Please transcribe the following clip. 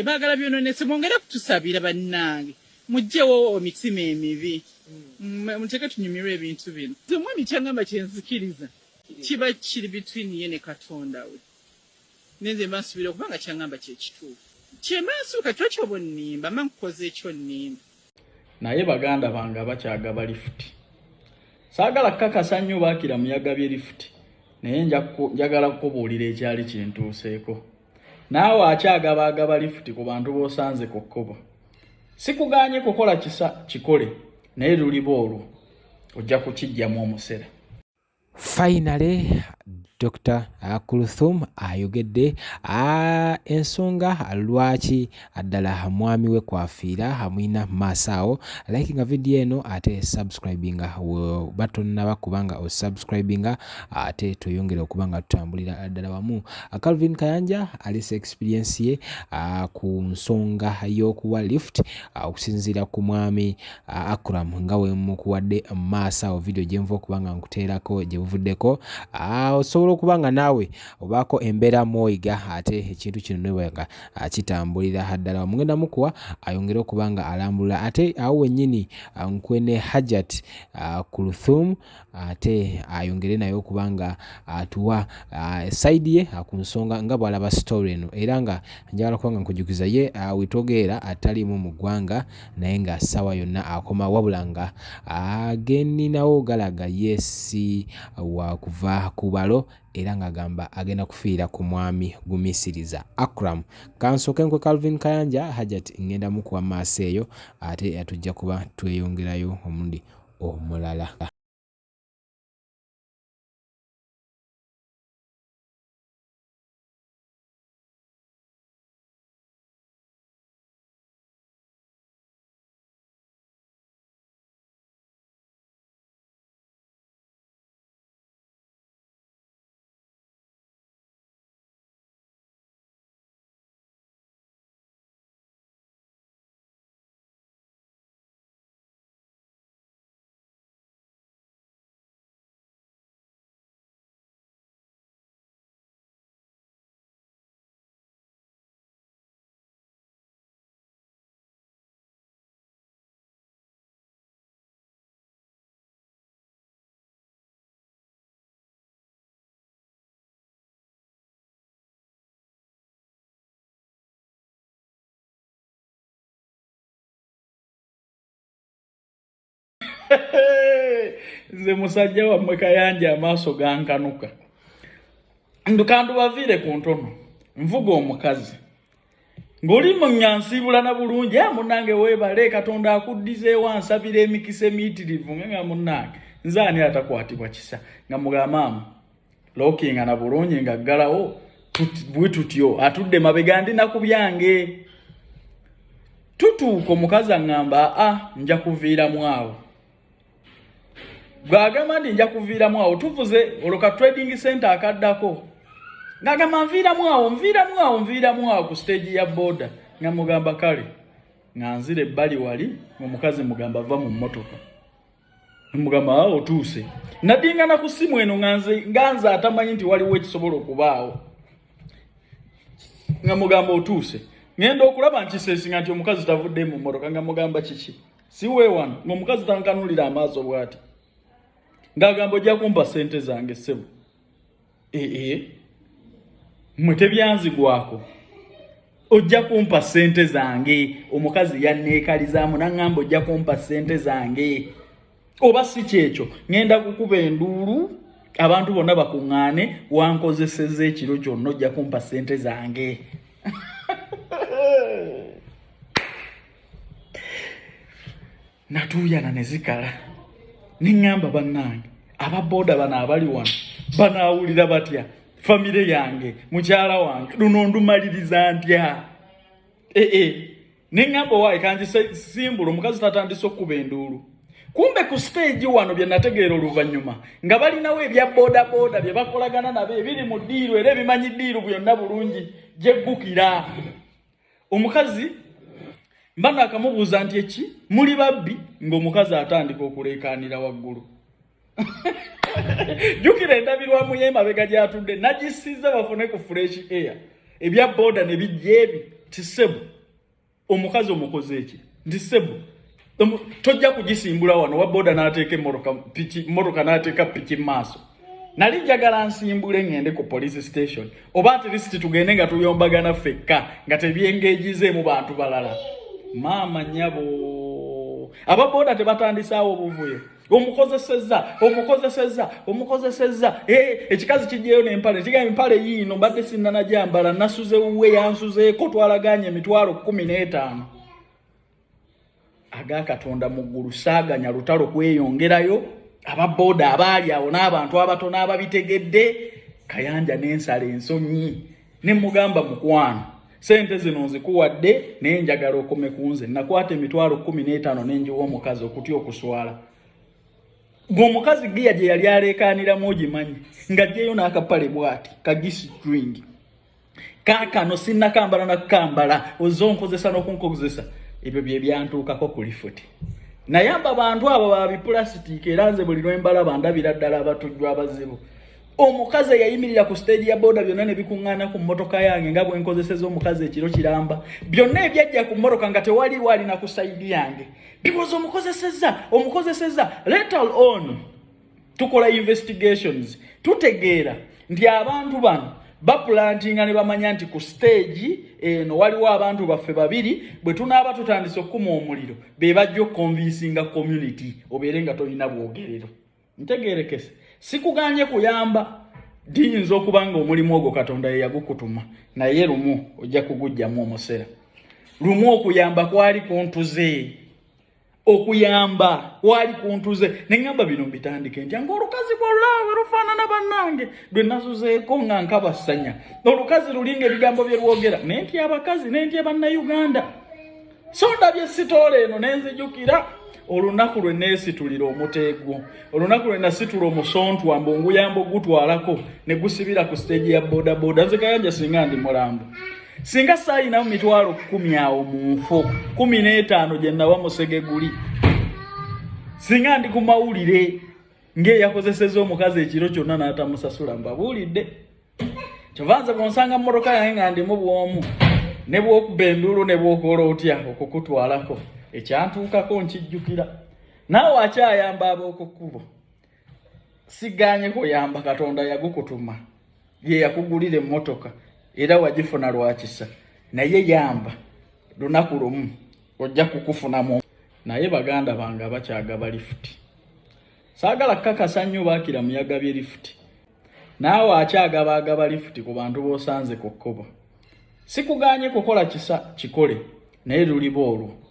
Ebagala byononese mwongera kutusabira bannange. Mujjewo omitima emibi. Muteke tunyumirwe ebintu bino. Zimwe mikyangamba kyenzikiriza. Kiba kiri between ye ne Katonda we. Nenze mbasubira kubanga kyangamba kye kituufu. Kyemasuka twakyo bonnimba mankoze ekyo nnimba. Naye baganda bange abakyagaba lifuti. Saagala kakasa nnyo baakira muyagabye lifuti. Naye njagala kukubuulira ekyali kintuuseeko. Naawe akyagaba lifuti ku bantu b'osanze ku kkubo. Sikuganye kukola kisa kikole naye luliba olwo ojja kukijjamu omusera. Finally, Dr. Kuluthum ayogedde ensonga lwaki addala mwami we kwafiira hamwina maasawo. Likinga video eno ate subscribinga button nabakubanga o subscribinga ate tuyongere okubanga tutambulira addala wamu. Calvin Kayanja alise experience ye ku nsonga y'okuwa lift okusinzira ku mwami Acram nga we mukuwadde maasawo video gyenva okubanga nkuteerako gyebuvuddeko osobola okubanga naawe obaako embeera moyiga ate ekintu kino nebanga kitambulira haddala mugenda mukuwa ayongera okubanga alambula ate awo wennyini nkwene Hajat Kuluthum ate ayongere nayo okubanga atuwa side ye ku nsonga nga bwalaba story eno era nga njagala kubanga nkujukiza ye witogeera atalimu mu ggwanga naye nga sawa yonna akoma wabula nga ageninawo galaga yesi wa kuva kubalo era nga gamba agenda kufiira ku mwami gumisiriza Acram. Kansoke nkwe Calvin Kayanja Hajat ngenda mukuwa maaso eyo ate atujja kuba tweyongerayo omundi omulala. Nze musajja wammwe Kayanja amaaso gankanuka. Ndukandu bavire ku ntono. Nvuga omukazi. Ng'oli mu nyansibula na bulungi munnange weebale Katonda akuddize wansabira emikisa emiitirivu nga munnange. Nze ani atakwatibwa kisa nga mugamba lookinga na bulungi nga ggalawo bwe tutyo atudde mabega ndi nakubyange. Tutuuka omukazi aŋŋamba nja kuviiramu awo. Gwagamba ndi nja kuviiramu awo tuvuze oloka trading center akaddako. Ngagamba nviiramu awo ku stage ya boda. Nga mugamba kale. Nga nzire ebbali wali omukazi mugamba va mu mmotoka. Mugamba otuuse. Nadingana ku simu eno nganza atamanyi nti waliwo ekisobola okubaawo. Nga mugamba otuuse. Ngenda okulaba nkiseesinga nti omukazi tavudde mu mmotoka nga mugamba kiki. Siwe wano ng'omukazi tankanulira amaaso bw'ati. Ngagamba ojja kumpa ssente zange ssebo. Mmwe tebyanzigwako. Ojja kumpa ssente zange. Omukazi yanneekalizaamu n'aŋŋamba ojja kumpa ssente zange. Oba si kyekyo ngenda kukuba enduulu abantu bonna bakuŋŋaane wankozesezza ekiro kyonna ojja kumpa ssente zange. Natuyana ne zikala. Ningamba bannange ababoda bana abali wano banaawulira batya famire yange mukyala wange luno ndumaliriza ntya. Ningamba wayi kanji simbula omukazi tatandise okuba enduulu. Kumbe ku stage wano bye nategeera oluvannyuma nga balinawo ebya boda bye bakolagana nabo ebiri mu ddiiru era ebimanyi ddiiru byonna bulungi gyeggukira. Omukazi mbana akamubuuza nti eki muli babbi ng'omukazi atandika okuleekaanira waggulu. Jukira endabirwamu y'emabega gy'atudde nagisiza bafune ku fresh air. Ebya boda ne bijja ebi tisebo omukazi omukoze eki ndisebo tojja kugisimbula wano wa boda n'ateeka mmotoka n'ateeka piki maaso nali njagala nsimbule ngende ku police station oba at least tugende nga tuyombagana ffekka nga tebyengeejize mu bantu balala maama nyabo ababoda tebatandisaawo obuvuyo omukozesezza ekikazi kijjeyo n'empale tiga empale yiino mbadde sinnana gyambala nasuze uwe yansuzeeko twalaganye emitwalo 15 agakatonda mu ggulu saaganya lutalo kweyongerayo ababoda abaali awo n'abantu abatono ababitegedde Kayanja n'ensala ensonyi ne mugamba mukwano sente zino nzikuwadde naye njagala okome ku nze nakwata emitwalo 15 n'enjiwa omukazi okutya okuswala ng'omukazi giya gye yali aleekaaniramu ogimanyi ng'ajjeyo n'akapale bw'ati kagisi string kaakano sinnakambala nakukambala ozza onkozesa n'okunkozesa ebyo bye byantuukako ku lifuti nayamba abantu abo babipulasitika era nze buli lwembalaba ndabira ddala abatujju abazibu omukazi yayimirira ku stage ya boda byonna ne bikuŋŋaana ku mmotoka yange nga bwe nkozeseza omukazi ekiro kiramba byonna ebyajja ku mmotoka nga tewaliwo alina ku sayidi yange because omukozeseza later on tukola investigations tutegeera nti abantu bano bapulantinga ne bamanya nti ku stage eno waliwo abantu baffe babiri bwe tunaaba tutandise okukuma omuliro be bajja okukonvinsinga community obeere nga tolina bwogerero ntegeerekese sikuganye kuyamba diyinza okuba nga omulimu ogwo Katonda ye yagukutuma naye lumu ojja kugujjamu omusera lumu okuyamba kwali kuntuze neŋŋamba bino mbitandike ntya ng'olukazi bw'olaawe lufaanana bannange lwe nasuzeeko nga nkabasanya olukazi lulinga ebigambo bye lwogera nentya abakazi nentya bannayuganda so ndabye sitoola eno nenzijukira olunaku lwe neesitulira omuteego olunaku lwe nasitula omusontwambe onguyamba ogutwalako ne gusibira ku stage ya bodaboda nze Kayanja singa ndi mulambo singa saayinamu mitwalo 10 awo mu nfo 15 gye nawa musege guli singa ndi ku mawulire ng'eyakozeseza omukazi ekiro kyonna n'atamusasula mbabuulidde kyovanze bwonsanga mmotoka yange nga ndimu bwomu ne bw'okuba enduulu ne bw'okola otya okukutwalako ekyantuukako nkijjukira naawe akyayamba ab'okukkubo siganye kuyamba Katonda yagukutuma ye yakugulira emmotoka era wagifuna lwakisa naye yamba lunaku lumu ojja kukufunamu naye baganda bange abakyagaba lifuti saagala kkakasa nnyo baakira muyagabye lifuti naawe akyagaba lifuti ku bantu b'osanze ku kkubo sikuganye kukola kisa kikole naye luliba olwo